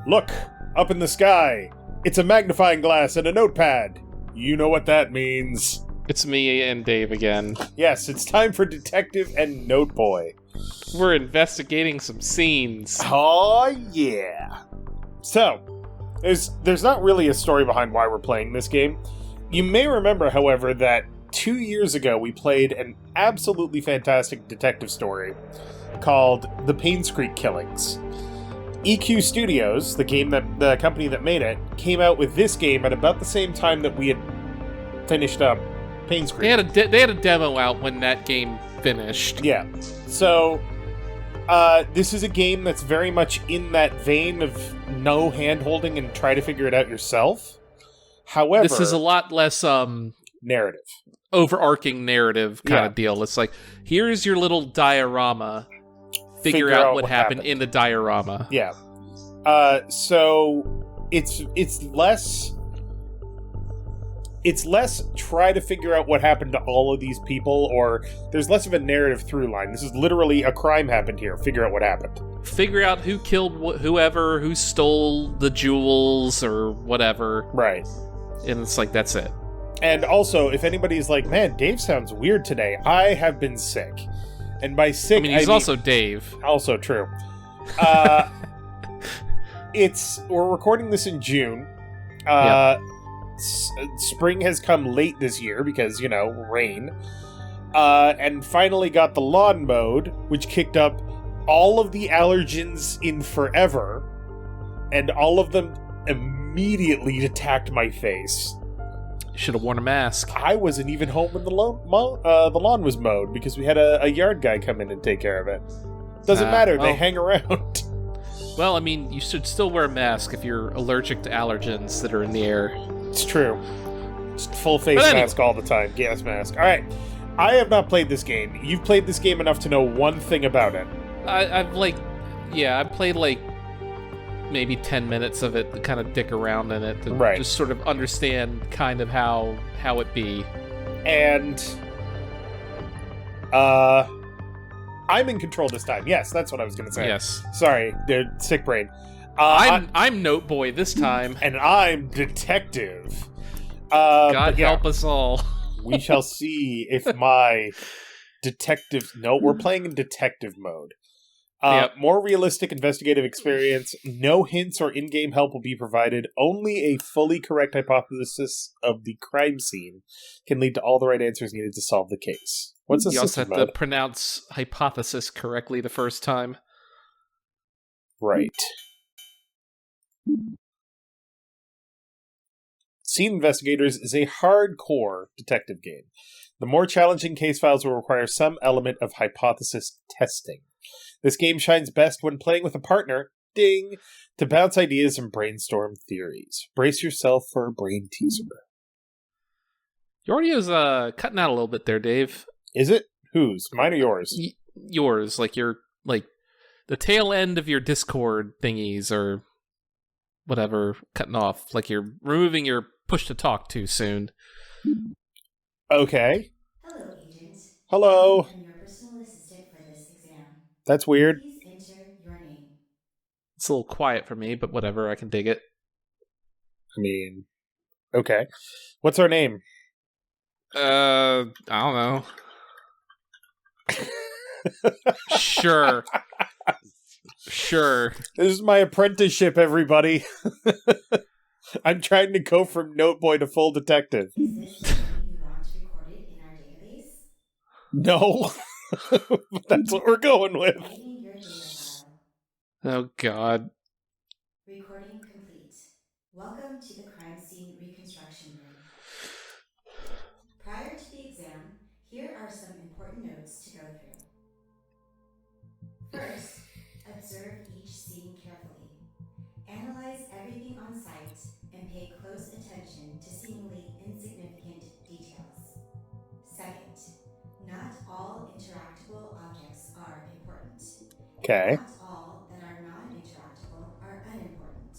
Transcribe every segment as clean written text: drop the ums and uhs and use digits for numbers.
Look, up in the sky. It's a magnifying glass and a notepad. You know what that means. It's me and Dave again. Yes, it's time for Detective and Noteboy. We're investigating some scenes. Oh, yeah. So, there's not really a story behind why we're playing this game. You may remember, however, that 2 years ago we played an absolutely fantastic detective story called The Paynes Creek Killings. EQ Studios, the company that made it, came out with this game at about the same time that we had finished up Paynes Creek. They had a demo out when that game finished. Yeah. So, this is a game that's very much in that vein of no hand-holding and try to figure it out yourself. However, this is a lot less narrative. Overarching narrative kind of deal. It's like, here's your little diorama. Figure out what happened in the diorama. Yeah. So it's less try to figure out what happened to all of these people, or there's less of a narrative through line. This is literally a crime happened here. Figure out what happened. Figure out who killed whoever, who stole the jewels or whatever. Right. And it's like, that's it. And also, if anybody's like, man, Dave sounds weird today, I have been sick. And by sick, I mean, he's also Dave. Also true. We're recording this in June. Spring has come late this year because, rain. And finally got the lawn mowed, which kicked up all of the allergens in forever. And all of them immediately attacked my face. Should have worn a mask. I wasn't even home when the lawn was mowed because we had a yard guy come in and take care of it. Doesn't matter, they hang around. Well, I mean, you should still wear a mask if you're allergic to allergens that are in the air. It's true. Just full face mask all the time. Gas mask. Alright. I have not played this game. You've played this game enough to know one thing about it. I've played maybe 10 minutes of it to kind of dick around in it to just sort of understand kind of how it be. And I'm in control this time. Yes, that's what I was going to say. Yes. Sorry, sick brain. I'm Noteboy this time. And I'm Detective. God help us all. We shall see if my detective... No, we're playing in detective mode. More realistic investigative experience. No hints or in-game help will be provided. Only a fully correct hypothesis of the crime scene can lead to all the right answers needed to solve the case. What's the system mode? You also have to pronounce hypothesis correctly the first time. Right. Scene Investigators is a hardcore detective game. The more challenging case files will require some element of hypothesis testing. This game shines best when playing with a partner, ding, to bounce ideas and brainstorm theories. Brace yourself for a brain teaser. Your audio's cutting out a little bit there, Dave. Is it? Whose? Mine or yours? Yours. Like the tail end of your Discord thingies or whatever cutting off. Like you're removing your push to talk too soon. Okay. Hello, Agent. Hello. I'm your personal assistant for this exam. That's weird. Please enter your name. It's a little quiet for me, but whatever, I can dig it. I mean, okay. What's our name? I don't know. Sure. This is my apprenticeship, everybody. I'm trying to go from Noteboy to full detective. Is this something you want recorded in our database? No. That's what we're going with. Creating your data file. Oh, God. Recording complete. Welcome to the crime scene reconstruction room. Prior to the exam, here are some important notes to go through. First, observe each scene carefully. Analyze everything on site and pay close attention to seemingly insignificant details. Second, not all interactable objects are important. Okay. Not all that are non-interactable are unimportant.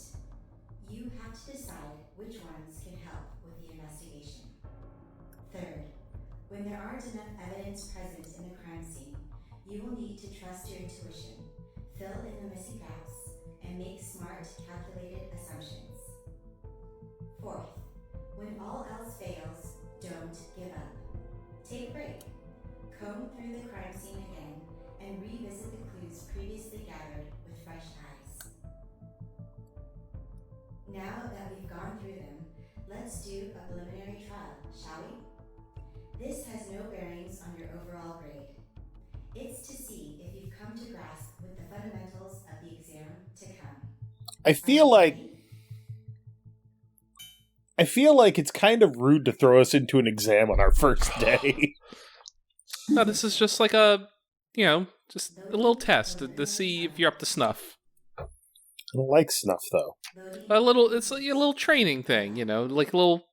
You have to decide which ones can help with the investigation. Third, when there aren't enough evidence present in the crime scene, you will need to trust your intuition, fill in the missing gaps, and make smart, calculated assumptions. Fourth, when all else fails, don't give up. Take a break. Comb through the crime scene again and revisit the clues previously gathered with fresh eyes. Now that we've gone through them, let's do a preliminary trial, shall we? This has no bearings on your overall grade. It's to see if you've come to grasp with the fundamentals of the exam to come. I feel like it's kind of rude to throw us into an exam on our first day. No, this is just like just a little test to see if you're up to snuff. I don't like snuff, though. It's like a little training thing, like a little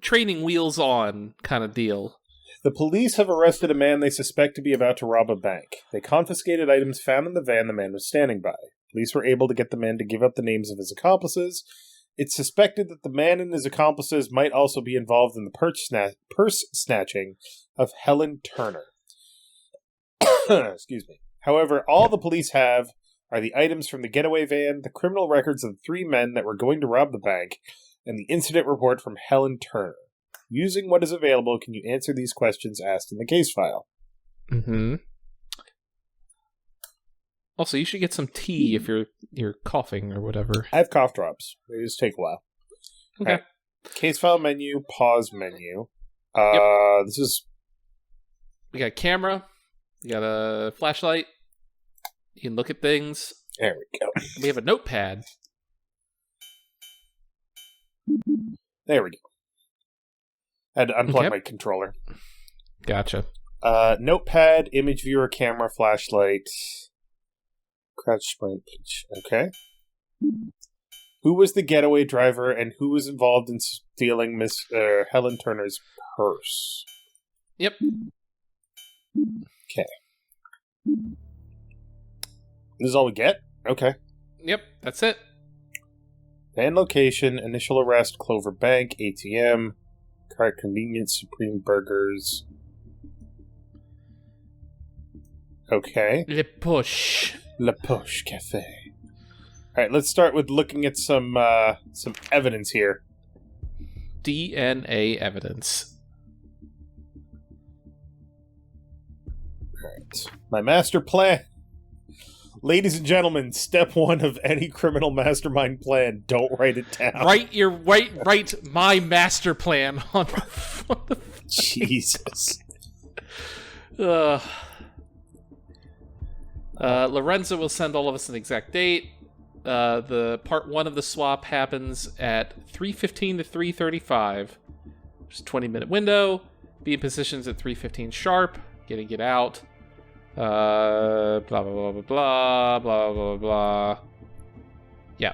training wheels on kind of deal. The police have arrested a man they suspect to be about to rob a bank. They confiscated items found in the van the man was standing by. Police were able to get the man to give up the names of his accomplices. It's suspected that the man and his accomplices might also be involved in the purse snatching of Helen Turner. Excuse me. However, all the police have are the items from the getaway van, the criminal records of the 3 men that were going to rob the bank, and the incident report from Helen Turner. Using what is available, can you answer these questions asked in the case file? Mm-hmm. Also, you should get some tea if you're coughing or whatever. I have cough drops. They just take a while. Okay. Right. Case file menu, pause menu. Yep. This is... We got a camera. We got a flashlight. You can look at things. There we go. We have a notepad. There we go. I had to unplug my controller. Gotcha. Notepad, image viewer, camera, flashlight, crouch sprint. Okay. Who was the getaway driver and who was involved in stealing Miss Helen Turner's purse? Yep. Okay. This is all we get? Okay. Yep, that's it. Van location, initial arrest, Clover Bank, ATM, Cart Convenience, Supreme Burgers. Okay. Le Push Cafe. Alright, let's start with looking at some evidence here. DNA evidence. Alright. My master plan. Ladies and gentlemen, step 1 of any criminal mastermind plan, don't write it down. Write my master plan on the Jesus. Lorenzo will send all of us an exact date. The part 1 of the swap happens at 3:15 to 3:35. Just 20-minute window. Be in positions at 3:15 sharp. Get out. Blah blah blah blah blah blah blah blah. Yeah.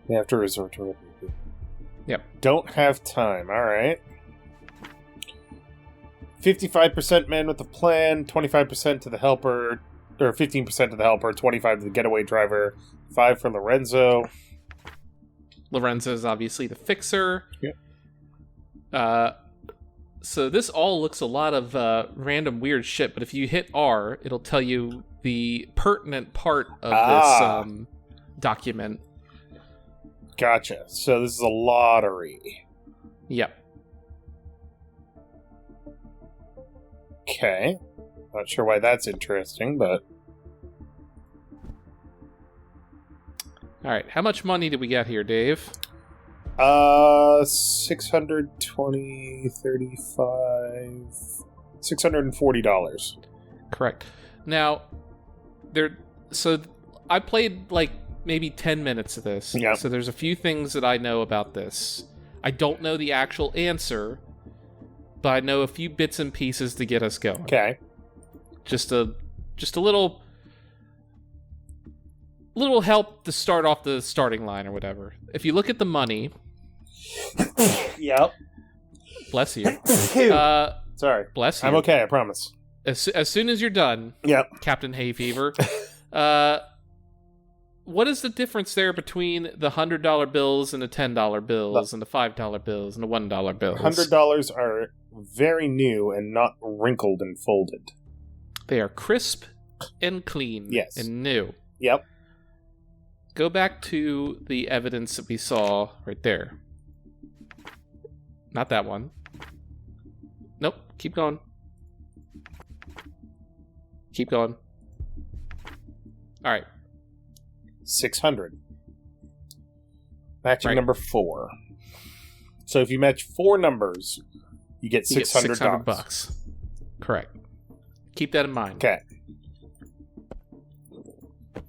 You have to resort to it. Yep. Don't have time. All right. 55% man with a plan, 25% to the helper, or 15% to the helper, 25 to the getaway driver, 5 for Lorenzo. Lorenzo is obviously the fixer. Yep. So this all looks a lot of random weird shit, but if you hit R, it'll tell you the pertinent part of this document. Gotcha. So this is a lottery. Yep. Okay. Not sure why that's interesting, but... Alright, how much money did we get here, Dave? 620, 35... $640. Correct. Now, so I played like maybe 10 minutes of this. Yep. So there's a few things that I know about this. I don't know the actual answer, but I know a few bits and pieces to get us going. Okay. Just a little help to start off the starting line or whatever. If you look at the money... Yep. Bless you. Sorry. Bless you. I'm okay, I promise. As soon as you're done, Yep. Captain Hay Fever, what is the difference there between the $100 bills and the $10 bills and the $5 bills and the $1 bills? $100 are very new and not wrinkled and folded. They are crisp and clean. Yes. And new. Yep. go back to the evidence that we saw right there. Not that one. Nope. Keep going. Keep going. All right. 600. Matching Right. number 4. So if you match 4 numbers, you get $600. $600. Correct. Keep that in mind. Okay.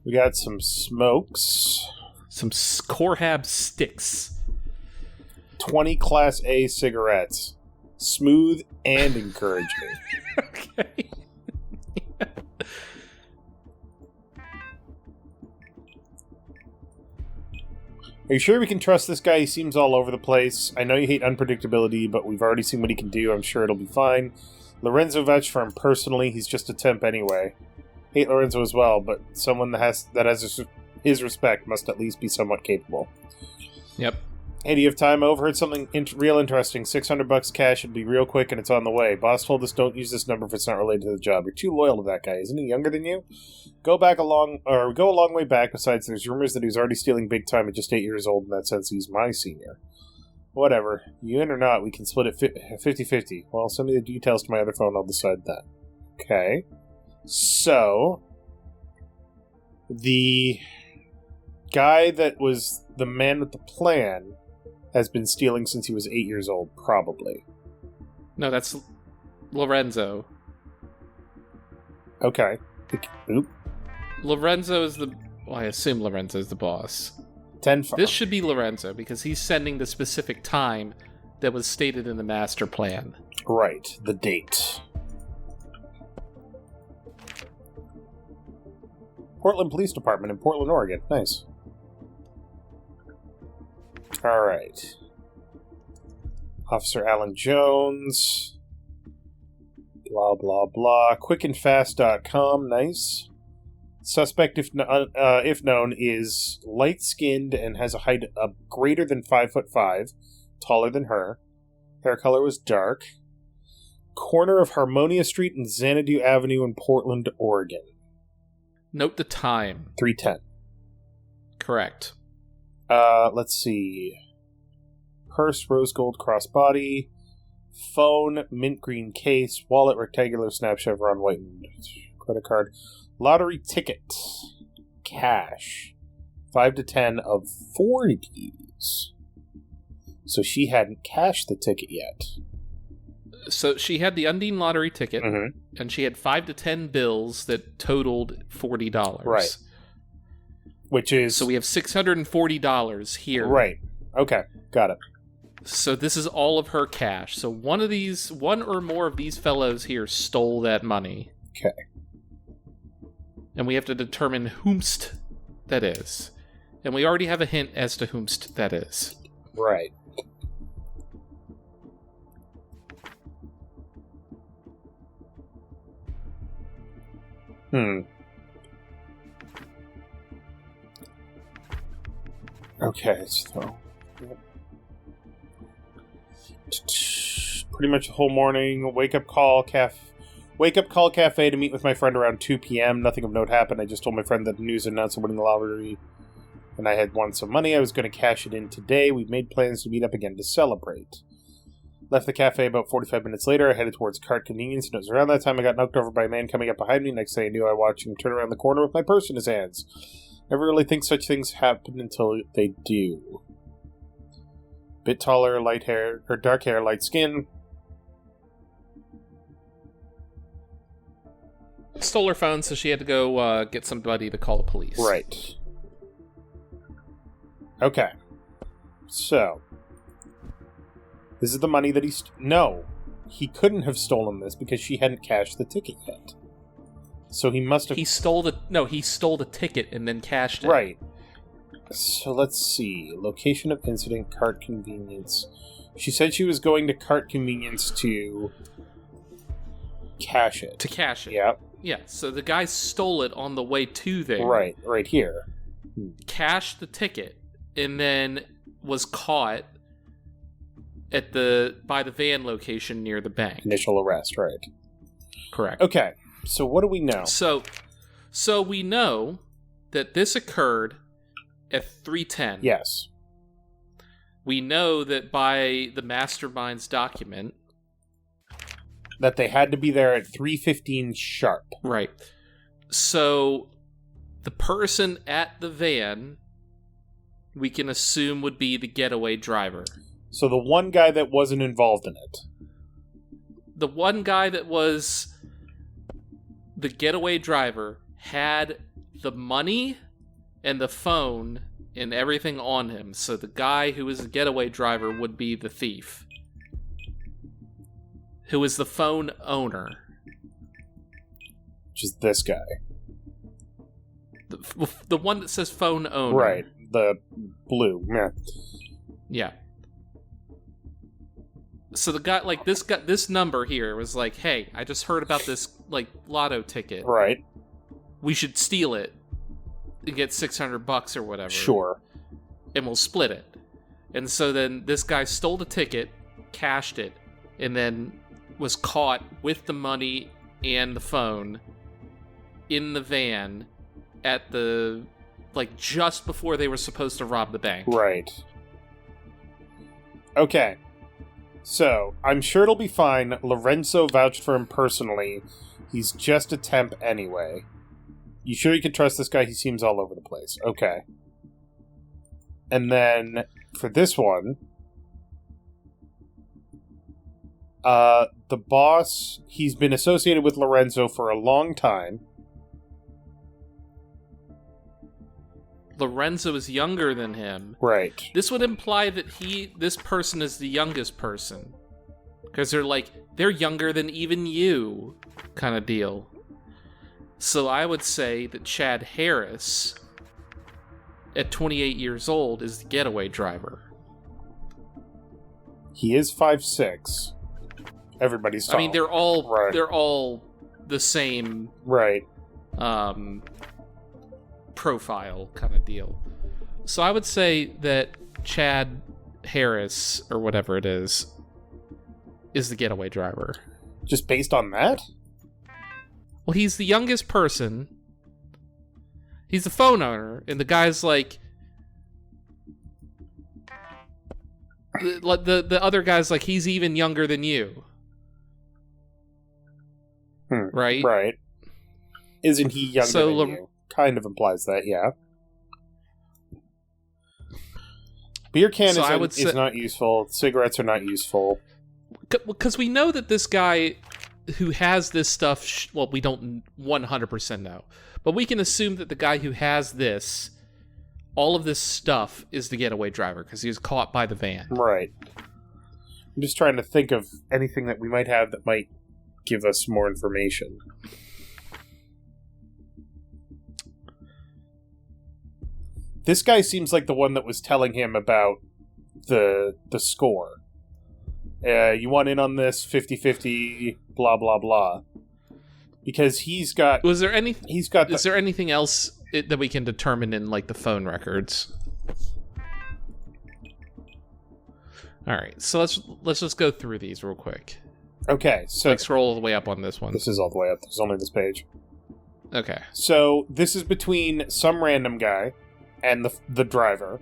We got some smokes. Some Corhab sticks. 20 Class A cigarettes. Smooth and encouraging. Okay. Are you sure we can trust this guy? He seems all over the place. I know you hate unpredictability, but we've already seen what he can do. I'm sure it'll be fine. Lorenzo vouched for him personally. He's just a temp anyway. Hate Lorenzo as well, but someone that has his respect must at least be somewhat capable. Yep. Hey, do you have time? I overheard something real interesting. $600 cash would be real quick, and it's on the way. Boss told us don't use this number if it's not related to the job. You're too loyal to that guy. Isn't he younger than you? Go a long way back. Besides, there's rumors that he was already stealing big time at just 8 years old. In that sense, he's my senior. Whatever. You in or not, we can split it 50-50. Well, send me the details to my other phone. I'll decide that. Okay. So, the guy that was the man with the plan has been stealing since he was 8 years old, probably. No, that's Lorenzo. Okay. Oop. Lorenzo is the... Well, I assume Lorenzo is the boss. 10-5. This should be Lorenzo, because he's sending the specific time that was stated in the master plan. Right. The date. Portland Police Department in Portland, Oregon. Nice. Alright. Officer Alan Jones. Blah, blah, blah. Quickandfast.com. Nice. Suspect, if known, is light-skinned and has a height of greater than 5'5", taller than her. Hair color was dark. Corner of Harmonia Street and Xanadu Avenue in Portland, Oregon. Note the time. 3:10. Correct. Let's see. Purse, rose gold crossbody. Phone, mint green case. Wallet, rectangular snap chevron white. Credit card. Lottery ticket. Cash. 5 to 10 of 40s. So she hadn't cashed the ticket yet. So she had the Undine lottery ticket, and she had 5 to 10 bills that totaled $40. Right. Which is... So we have $640 here. Right. Okay. Got it. So this is all of her cash. So one or more of these fellows here stole that money. Okay. And we have to determine whomst that is. And we already have a hint as to whomst that is. Right. Okay, so... Pretty much the whole morning. Wake up call cafe to meet with my friend around 2 p.m. Nothing of note happened. I just told my friend that the news announced winning the lottery and I had won some money. I was going to cash it in today. We'd made plans to meet up again to celebrate. Left the cafe about 45 minutes later. I headed towards Cart Convenience, and it was around that time I got knocked over by a man coming up behind me. Next thing I knew, I watched him turn around the corner with my purse in his hands. Never really think such things happen until they do. Bit taller, light hair, or dark hair, light skin. Stole her phone, so she had to go get somebody to call the police. Right. Okay. So... This is the money that No. He couldn't have stolen this because she hadn't cashed the ticket yet. So he must have... He stole the ticket and then cashed it. Right. So let's see. Location of incident, Cart Convenience. She said she was going to Cart Convenience to cash it. To cash it. Yep. Yeah, so the guy stole it on the way to there. Right here. Cashed the ticket, and then was caught by the van location near the bank. Initial arrest, right. Correct. Okay, so what do we know? So we know that this occurred at 3:10. Yes. We know that by the mastermind's document... That they had to be there at 3:15 sharp. Right. So, the person at the van, we can assume would be the getaway driver. So the one guy that wasn't involved in it. The one guy that was the getaway driver had the money and the phone and everything on him. So the guy who was the getaway driver would be the thief, who is the phone owner. Which is this guy. The one that says phone owner. Right. The blue. Yeah. Yeah. So the guy, like, this number here was like, hey, I just heard about this, like, lotto ticket. Right. We should steal it and get $600 or whatever. Sure. And we'll split it. And so then this guy stole the ticket, cashed it, and then was caught with the money and the phone in the van at the, like, just before they were supposed to rob the bank. Right. Okay. So, I'm sure it'll be fine. Lorenzo vouched for him personally. He's just a temp anyway. You sure you can trust this guy? He seems all over the place. Okay. And then, for this one... the boss, he's been associated with Lorenzo for a long time. Lorenzo is younger than him. Right. This would imply that this person is the youngest person. Because they're younger than even you, kind of deal. So I would say that Chad Harris, at 28 years old, is the getaway driver. He is 5'6". Everybody's tall. I mean, they're all right. They're all the same, right? Profile kind of deal. So I would say that Chad Harris, or whatever it is the getaway driver. Just based on that? Well, he's the youngest person. He's the phone owner, and the guy's like... The other guy's like, he's even younger than you. Right? Right. Isn't he younger than you? Kind of implies that, yeah. Beer can is not useful. Cigarettes are not useful. Because we know that this guy who has this stuff... well, we don't 100% know. But we can assume that the guy who has this... all of this stuff is the getaway driver, because he was caught by the van. Right. I'm just trying to think of anything that we might have that might give us more information. This guy seems like the one that was telling him about the score. You want in on this 50-50, blah, blah, blah. Because he's got... Is there anything else that we can determine in, like, the phone records? Alright, so let's just go through these real quick. Okay, so... like, scroll all the way up on this one. This is all the way up. There's only this page. Okay. So, this is between some random guy and the driver.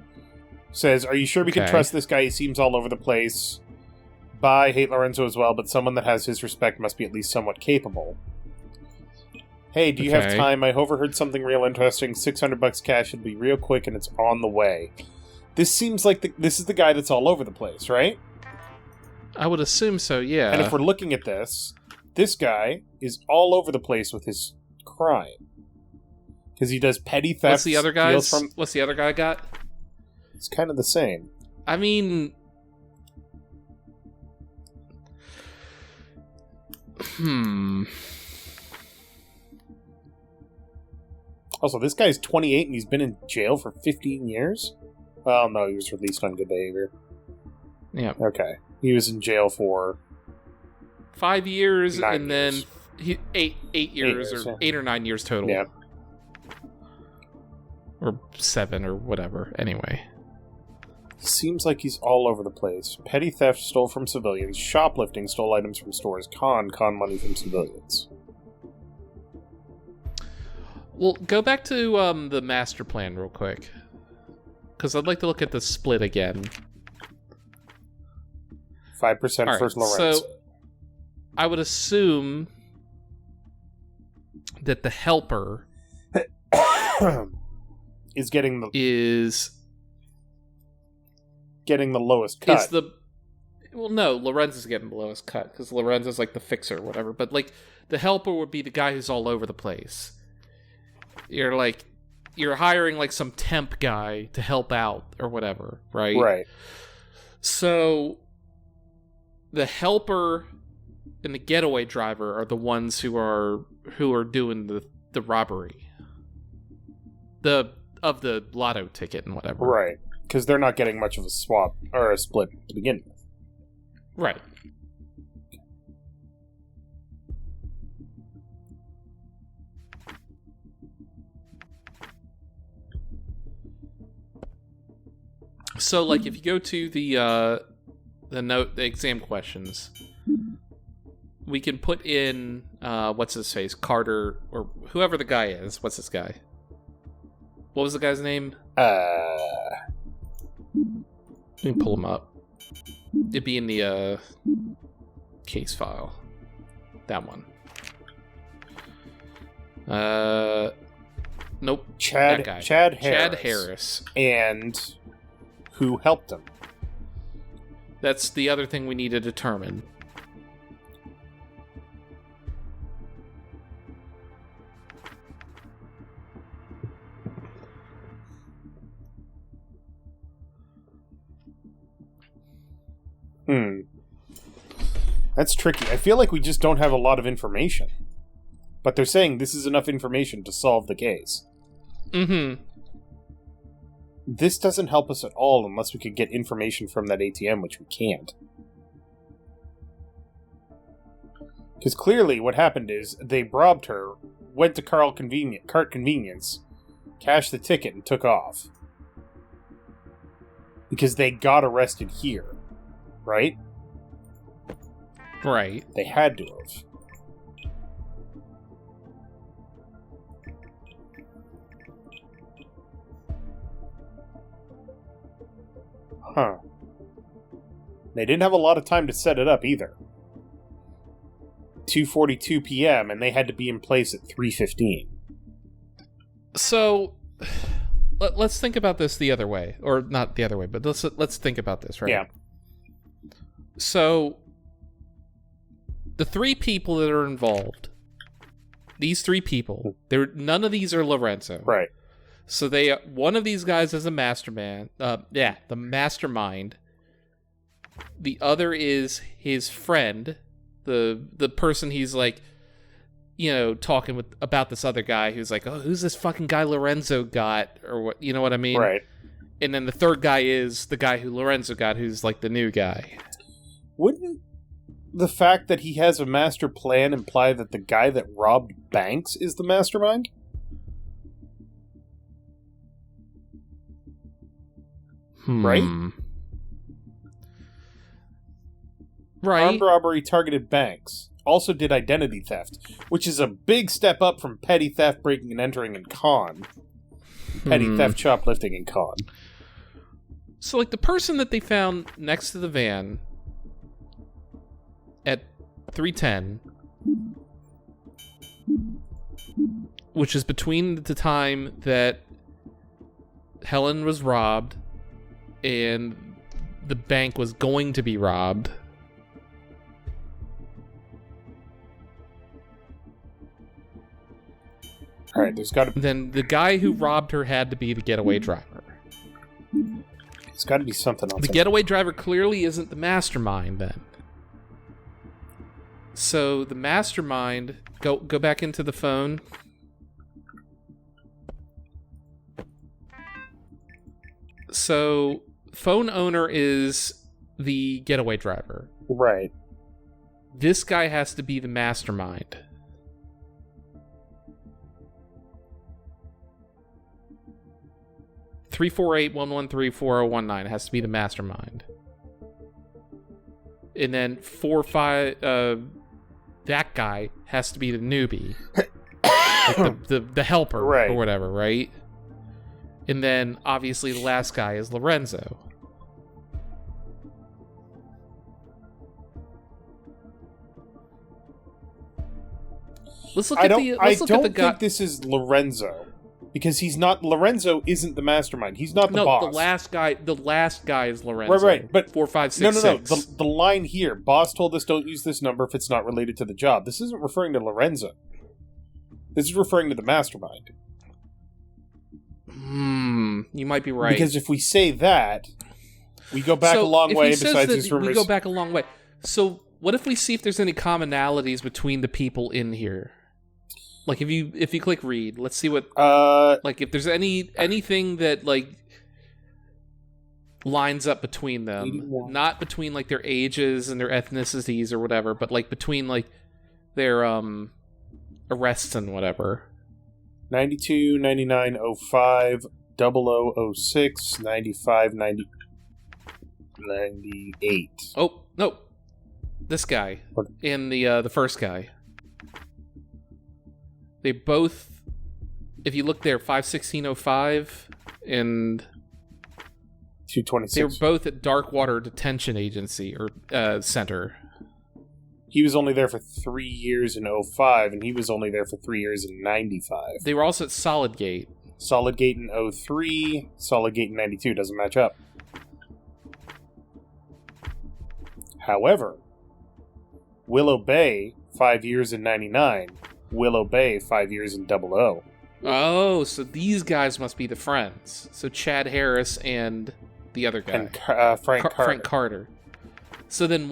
Says, are you sure we can trust this guy? He seems all over the place. Bye, hate Lorenzo as well, but someone that has his respect must be at least somewhat capable. Hey, do you have time? I overheard something real interesting. $600 cash should be real quick, and it's on the way. This seems like this is the guy that's all over the place, right? I would assume so, yeah. And if we're looking at this guy is all over the place with his crime. Because he does petty theft. What's the other guy got? It's kind of the same. I mean... Also, this guy's 28 and he's been in jail for 15 years? Well, no, he was released on good behavior. Yeah. Okay. He was in jail for... 5 years, and years. then 8 years, or yeah. 8 or 9 years total. Yeah. Or 7, or whatever. Anyway. Seems like he's all over the place. Petty theft, stole from civilians. Shoplifting, stole items from stores. Con money from civilians. Well, go back to the master plan real quick. because I'd like to look at the split again. 5% for Lorenzo. So I would assume that the helper is getting the lowest cut. Well, no, Lorenzo's getting the lowest cut because Lorenzo's like the fixer or whatever. But like the helper would be the guy who's all over the place. You're hiring like some temp guy to help out or whatever, right? Right. So the helper and the getaway driver are the ones who are doing the robbery. Of the lotto ticket and whatever. Right. Because they're not getting much of a swap or a split to begin with. Right. So, like, if you go to the exam questions, we can put in what's his face, Carter, or whoever the guy is. What's this guy? What was the guy's name? Let me pull him up. It'd be in the case file. That one. Nope. Chad. That guy. Chad Harris. Chad Harris. And who helped him? That's the other thing we need to determine. That's tricky. I feel like we just don't have a lot of information. But they're saying this is enough information to solve the case. Mm-hmm. This doesn't help us at all unless we could get information from that ATM, which we can't. Because clearly what happened is they robbed her, went to Cart Convenience, cashed the ticket, and took off. Because they got arrested here. Right? Right. They had to have. Huh. They didn't have a lot of time to set it up either. 2:42 p.m. and they had to be in place at 3:15. So let's think about this the other way, or not the other way, but let's think about this, right? Yeah. So the three people that are involved, these three people, none of these are Lorenzo. Right. So one of these guys is a mastermind. The mastermind. The other is his friend, the person he's like, talking about this other guy who's like, oh, who's this fucking guy Lorenzo got, or what? You know what I mean? Right. And then the third guy is the guy who Lorenzo got, who's like the new guy. Wouldn't the fact that he has a master plan imply that the guy that robbed banks is the mastermind? Right? Right. Armed robbery targeted banks. Also did identity theft, which is a big step up from petty theft, breaking and entering, and con. Petty theft, shoplifting, and con. So, like, the person that they found next to the van at 3:10, which is between the time that Helen was robbed and the bank was going to be robbed. All right, there's got to. Then the guy who robbed her had to be the getaway driver. It's got to be something else. The getaway driver clearly isn't the mastermind then. So the mastermind, go back into the phone. So phone owner is the getaway driver. Right. This guy has to be the mastermind. (348-113-4019) has to be the mastermind. And then 45 that guy has to be the newbie. Like the helper, right, or whatever, right? And then, obviously, the last guy is Lorenzo. Let's look I at don't, the. I Let's look don't at the guy. think this is Lorenzo. Because he's not... Lorenzo isn't the mastermind. He's not the boss. No, the last guy is Lorenzo. Right. But 4, 5, 6, no. 6. The line here, boss told us don't use this number if it's not related to the job. This isn't referring to Lorenzo. This is referring to the mastermind. You might be right. Because if we say that, we go back a long way besides these rumors. We go back a long way. So what if we see if there's any commonalities between the people in here? Like if you click read, let's see what like if there's anything that like lines up between them. 81. Not between like their ages and their ethnicities or whatever, but like between like their arrests and whatever. 92, 99, 05, 0006, 95, 90, 98. Oh, no. This guy What? and the first guy. They both, if you look there, 51605 and 226. they were both at Darkwater Detention Agency or Center. He was only there for 3 years in 05, and he was only there for 3 years in 95. They were also at Solid Gate. Solid Gate in 03, Solid Gate in 92 doesn't match up. However, Willow Bay, 5 years in 99. Willow Bay, 5 years in 00. Oh, so these guys must be the friends. So Chad Harris and the other guy. And Frank Carter. Frank Carter. So then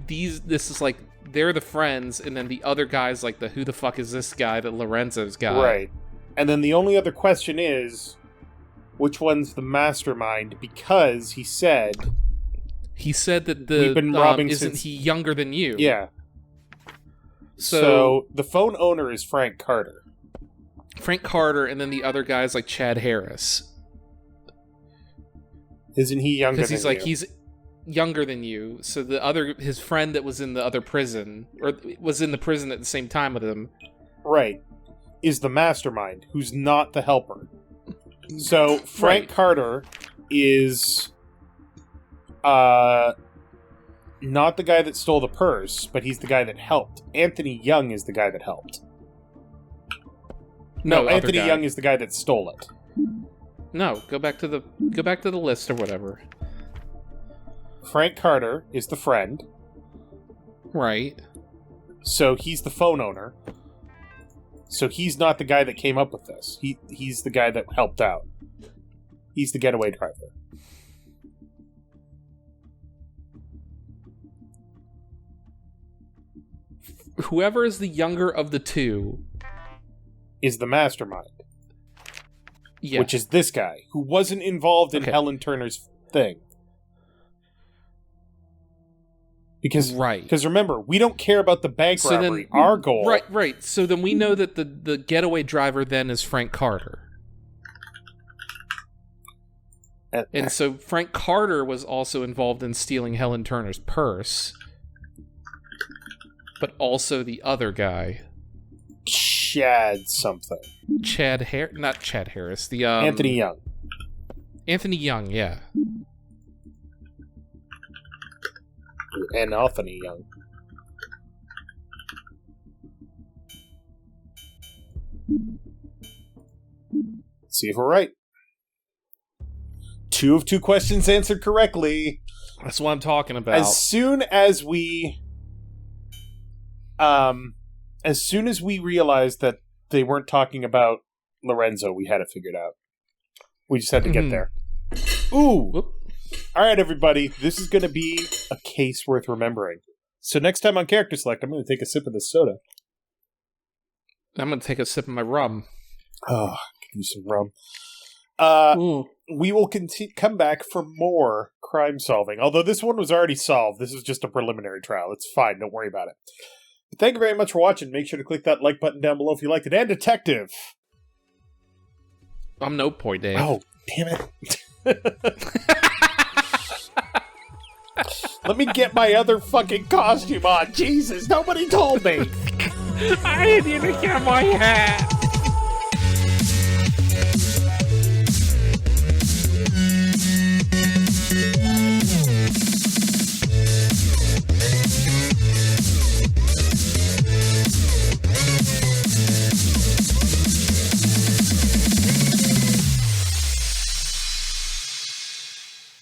this is like, they're the friends, and then the other guy's like the who the fuck is this guy that Lorenzo's got. Right. And then the only other question is, which one's the mastermind? Because he said that we've been robbing isn't since... he younger than you? Yeah. So the phone owner is Frank Carter. Frank Carter, and then the other guy's like Chad Harris. Isn't he younger than Because he's like, you? he's younger than you. So his friend that was in the other prison, or was in the prison at the same time with him. Right. Is the mastermind, who's not the helper. So Frank Carter is not the guy that stole the purse, but he's the guy that helped. Anthony Young is the guy that helped. No, Anthony Young is the guy that stole it. No, go back to the list or whatever. Frank Carter is the friend. Right. So he's the phone owner. So he's not the guy that came up with this. He's the guy that helped out. He's the getaway driver. Whoever is the younger of the two is the mastermind. Yeah. Which is this guy, who wasn't involved in Okay. Helen Turner's thing. Because remember, we don't care about the bank robbery. Our goal... Right. So then we know that the getaway driver then is Frank Carter. And so Frank Carter was also involved in stealing Helen Turner's purse. But also the other guy. Chad something. Not Chad Harris. The Anthony Young. Anthony Young, yeah. And Anthony Young. Let's see if we're right. 2 of 2 questions answered correctly. That's what I'm talking about. As soon as we realized that they weren't talking about Lorenzo, we had it figured out. We just had to get there. Ooh! Whoop. All right, everybody. This is going to be a case worth remembering. So next time on Character Select, I'm going to take a sip of this soda. I'm going to take a sip of my rum. Oh, could use some rum. We will come back for more crime solving. Although this one was already solved. This is just a preliminary trial. It's fine. Don't worry about it. But thank you very much for watching. Make sure to click that like button down below if you liked it. And Detective! I'm Noteboy, Dave. Oh, damn it. Let me get my other fucking costume on. Jesus, nobody told me. I didn't get my hat.